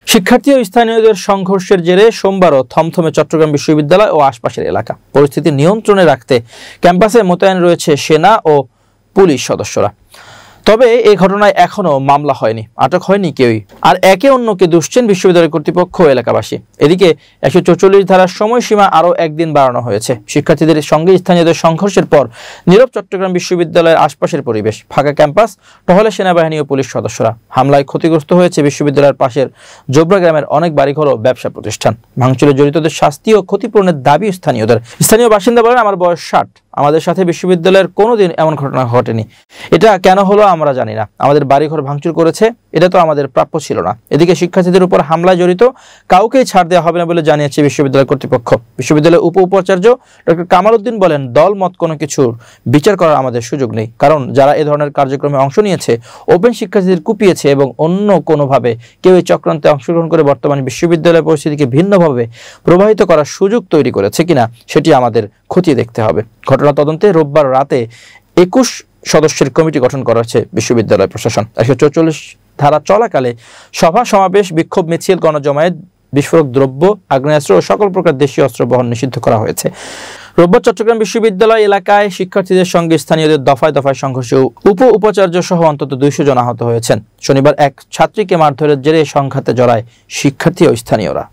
শিক্ষার্থী ও স্থানীয়দের সংঘর্ষের জেরে সোমবারও থমথমে চট্টগ্রাম বিশ্ববিদ্যালয় ও আশপাশের এলাকা। পরিস্থিতি নিয়ন্ত্রণে রাখতে ক্যাম্পাসে মোতায়েন রয়েছে সেনা ও পুলিশ সদস্যরা। তবে এই ঘটনায় এখনো মামলা হয়নি, আটক হয়নি কেউই। আর একে অন্যকে দুষছেন বিশ্ববিদ্যালয় কর্তৃপক্ষ ও এলাকাবাসী। এদিকে 144 ধারার সময়সীমা আরও একদিন বাড়ানো হয়েছে। শিক্ষার্থীদের সঙ্গে স্থানীয়দের সংঘর্ষের পর নীরব চট্টগ্রাম বিশ্ববিদ্যালয়ের আশপাশের পরিবেশ। ফাঁকা ক্যাম্পাস, টহলে সেনাবাহিনী ও পুলিশ সদস্যরা। হামলায় ক্ষতিগ্রস্ত হয়েছে বিশ্ববিদ্যালয়ের পাশের জোবরা গ্রামের অনেক বাড়িঘর ও ব্যবসা প্রতিষ্ঠান। ভাঙচুরে জড়িতদের শাস্তি ও ক্ষতিপূরণের দাবি স্থানীয়দের। স্থানীয় বাসিন্দা বলেন, আমার বয়স 60, আমাদের সাথে বিশ্ববিদ্যালয়ের কোনোদিন এমন ঘটনা ঘটেনি। এটা কেন হলো আমরা জানি না। আমাদের বাড়িঘর ভাঙচুর করেছে, এটা তো আমাদের প্রাপ্য ছিল না। এদিকে শিক্ষার্থীদের উপর হামলায় জড়িত কাউকেই ছাড় দেওয়া হবে না বলে জানিয়েছে বিশ্ববিদ্যালয় কর্তৃপক্ষ। বিশ্ববিদ্যালয়ের উপাচার্য ডক্টর কামাল উদ্দিন বলেন, দল মত কোনো কিছুর বিচার করার আমাদের সুযোগ নেই, কারণ যারা এ ধরনের কার্যক্রমে অংশ নিয়েছে, ওপেন শিক্ষার্থীদের কুপিয়েছে এবং অন্য কোনোভাবে কেউ এই চক্রান্তে অংশগ্রহণ করে বর্তমানে বিশ্ববিদ্যালয়ের পরিস্থিতিকে ভিন্নভাবে প্রবাহিত করার সুযোগ তৈরি করেছে কিনা সেটি আমাদের খতিয়ে দেখতে হবে। ঘটনা তদন্তে রোববার রাতে 21 সদস্যের কমিটি গঠন করা হয়েছে বিশ্ববিদ্যালয় প্রশাসন। 144 ধারা চলাকালে সভা সমাবেশ, বিক্ষোভ মিছিল, গণজমায়েত, বিস্ফোরক দ্রব্য, আগ্নেয়াস্ত্র ও সকল প্রকার দেশীয় অস্ত্র বহন নিষিদ্ধ করা হয়েছে। রোববার চট্টগ্রাম বিশ্ববিদ্যালয় এলাকায় শিক্ষার্থীদের সঙ্গে স্থানীয়দের দফায় দফায় সংঘর্ষে উপাচার্য সহ অন্তত 200 জন আহত হয়েছেন। শনিবার এক ছাত্রীকে মারধরের জেরে সংঘাতে জড়ায় শিক্ষার্থী ও স্থানীয়রা।